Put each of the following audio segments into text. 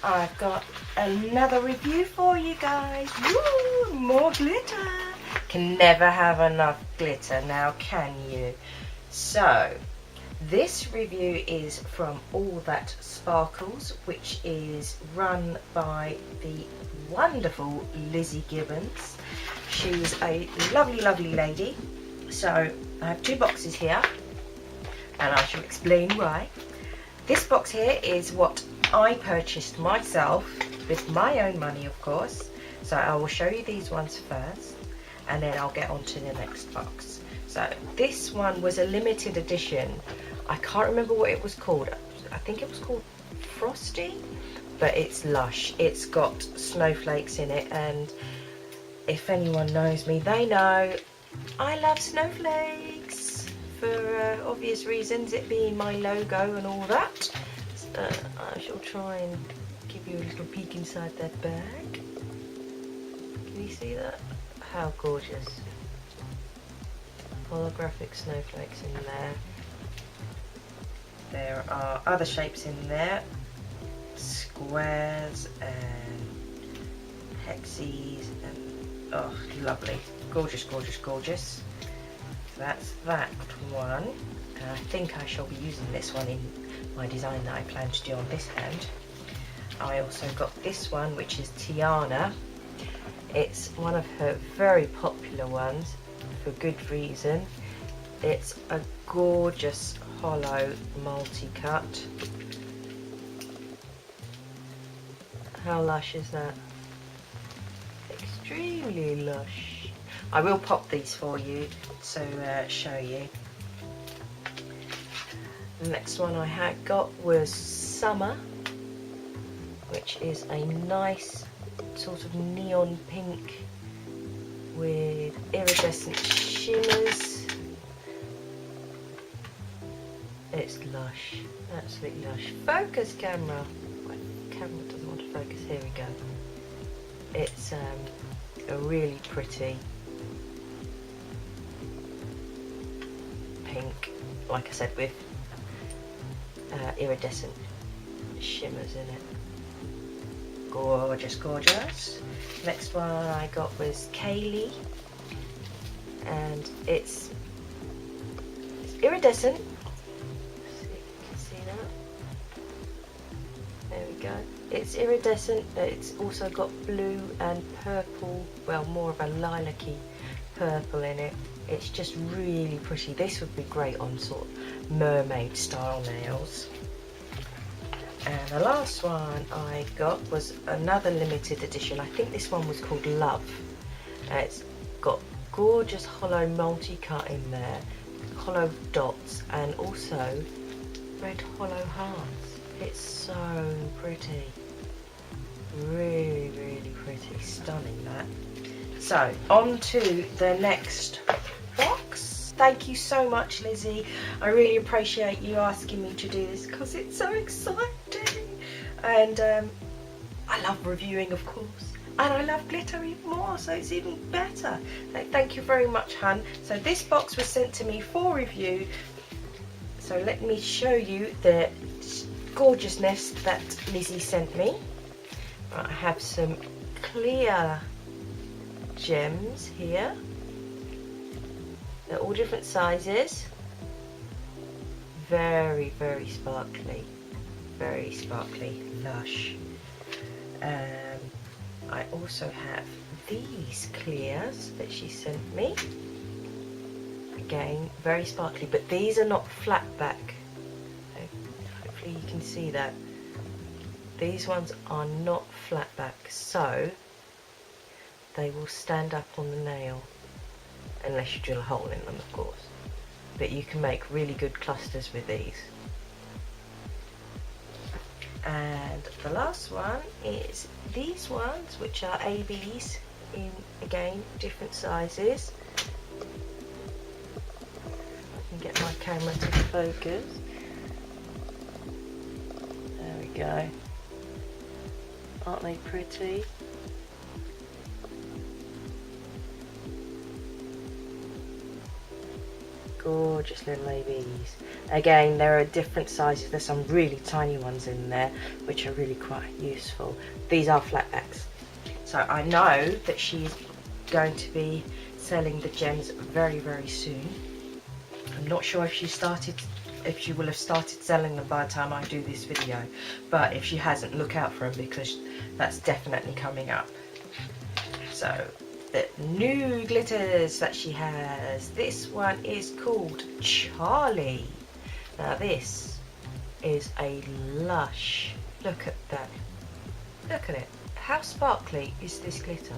I've got another review for you guys. Woo, more glitter. Can never have enough glitter now, can you? So, this review is from All That Sparkles, which is run by the wonderful Lizzie Gibbons. She's a lovely, lovely lady. So, I have two boxes here, and I shall explain why. This box here is what I purchased myself with my own money, of course. So I will show you these ones first, and then I'll get on to the next box. So this one was a limited edition. I can't remember what it was called. I think it was called Frosty, but it's lush. It's got snowflakes in it, and if anyone knows me, they know I love snowflakes for obvious reasons, it being my logo and all that. I shall try and give you a little peek inside that bag. Can you see that? How gorgeous. Holographic snowflakes in there. There are other shapes in there. Squares and hexes and oh, lovely. Gorgeous, gorgeous, gorgeous. So that's that one. And I think I shall be using this one in my design that I plan to do on this hand. I also got this one, which is Tiana. It's one of her very popular ones for good reason. It's a gorgeous hollow multi-cut. How lush is that? Extremely lush. I will pop these for you to show you. The next one I had got was Summer, which is a nice sort of neon pink with iridescent shimmers. It's lush, absolutely lush. Focus camera. My camera doesn't want to focus. Here we go. It's a really pretty pink, like I said, with iridescent shimmers in it. Gorgeous, gorgeous. Next one I got was Kaylee, and it's iridescent. See if you can see that. There we go. It's iridescent, but it's also got blue and purple, well, more of a lilac-y purple in it. It's just really pretty. This would be great on sort of mermaid style nails. And the last one I got was another limited edition. I think this one was called Love. It's got gorgeous hollow multi-cut in there, hollow dots, and also red hollow hearts. It's so pretty. Really, really pretty. Stunning, that. So, on to the next box. Thank you so much, Lizzie. I really appreciate you asking me to do this because it's so exciting. And I love reviewing, of course. And I love glitter even more, so it's even better. So thank you very much, hun. So this box was sent to me for review. So let me show you the gorgeousness that Lizzie sent me. I have some clear gems here. They're all different sizes. Very, very sparkly. Very sparkly, lush. I also have these clears that she sent me. Again, very sparkly, but these are not flat back. So hopefully you can see that. These ones are not flat back, so they will stand up on the nail, unless you drill a hole in them, of course. But you can make really good clusters with these. And the last one is these ones, which are ABs in, again, different sizes. I can get my camera to focus. There we go. Aren't they pretty? gorgeous little ABs. Again, there are different sizes. There's some really tiny ones in there which are really quite useful. These are flatbacks. So I know that she's going to be selling the gems very, very soon. I'm not sure if she will have started selling them by the time I do this video, but if she hasn't, look out for them, because that's definitely coming up. So the new glitters that she has, this one is called Charlie. Now this is a lush, look at that, look at it. How sparkly is this glitter?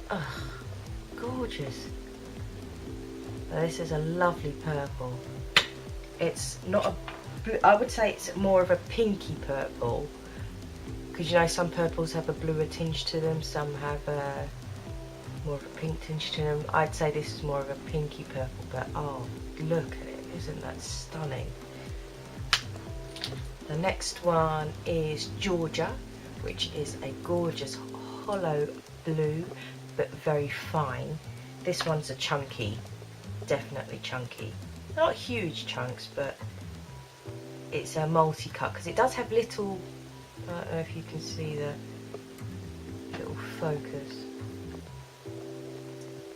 Ugh, gorgeous. Now, this is a lovely purple. It's not a, I would say it's more of a pinky purple, because you know some purples have a bluer tinge to them, some have a more of a pink tinge to them. I'd say this is more of a pinky purple, but oh, look at it, isn't that stunning? The next one is Georgia, which is a gorgeous hollow blue, but very fine. This one's a chunky, definitely chunky. Not huge chunks, but it's a multi-cut, because it does have little, I don't know if you can see the little focus.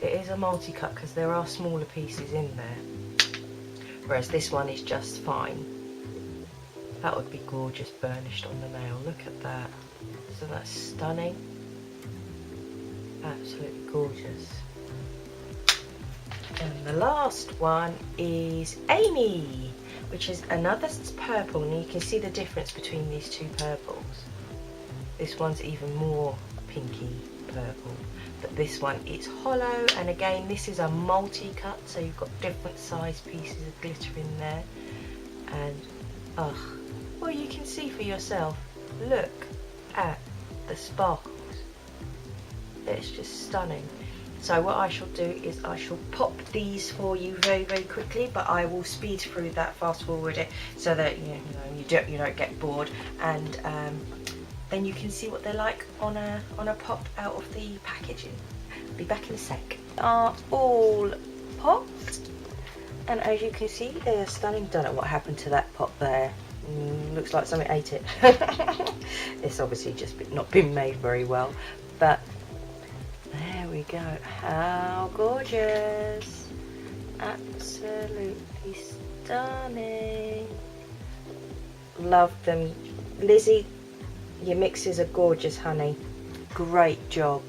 It is a multi-cut because there are smaller pieces in there, whereas this one is just fine. That would be gorgeous burnished on the nail. Look at that. Isn't that stunning? Absolutely gorgeous. And the last one is Amy, which is another purple, and you can see the difference between these two purples. This one's even more pinky purple, but this one is hollow, and again this is a multi-cut, so you've got different size pieces of glitter in there. And well, you can see for yourself, look at the sparkles, it's just stunning. So what I shall do is I shall pop these for you very, very quickly, but I will speed through that, fast forward it, so that you don't get bored, and then you can see what they're like on a pop out of the packaging. Be back in a sec. Are all popped, and as you can see, they are stunning. Don't know what happened to that pop there. Looks like something ate it. It's obviously just not been made very well, but there we go. How gorgeous. Absolutely stunning. Love them. Lizzie, your mixes are gorgeous, honey. Great job.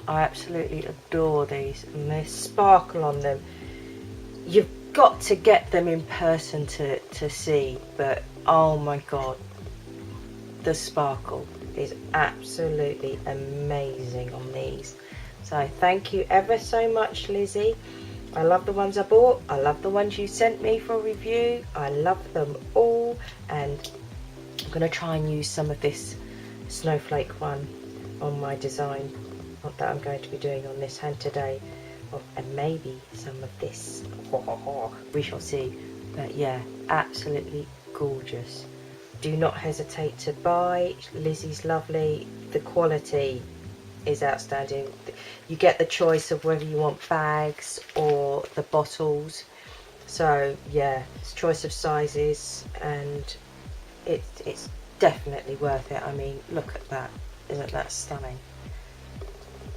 I absolutely adore these, and they sparkle on them. You've got to get them in person to see, but oh my god, the sparkle is absolutely amazing on these. So thank you ever so much, Lizzie. I love the ones I bought, I love the ones you sent me for review, I love them all, and I'm going to try and use some of this snowflake one on my design that I'm going to be doing on this hand today. Oh, and maybe some of this. We shall see. But yeah, absolutely gorgeous. Do not hesitate to buy. Lizzie's lovely. The quality is outstanding. You get the choice of whether you want bags or the bottles. So yeah, it's choice of sizes, and it's definitely worth it. I mean, look at that. Isn't that stunning?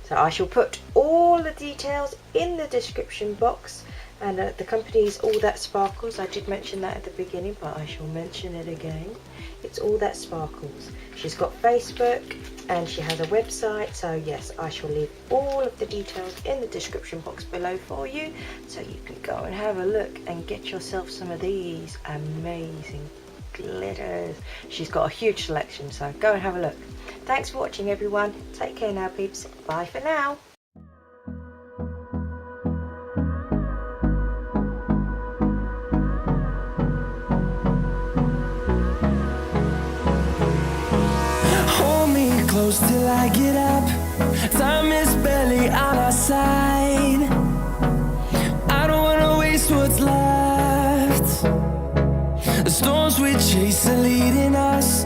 So I shall put all the details in the description box, and the company is All That Sparkles. I did mention that at the beginning, but I shall mention it again. It's All That Sparkles. She's got Facebook and she has a website, so yes, I shall leave all of the details in the description box below for you, so you can go and have a look and get yourself some of these amazing glitters. She's got a huge selection, so go and have a look. Thanks for watching, everyone. Take care now, peeps. Bye for now. Hold me close till I get up. Time is barely on our side. I don't wanna waste what's left. The storms we chase are leading us.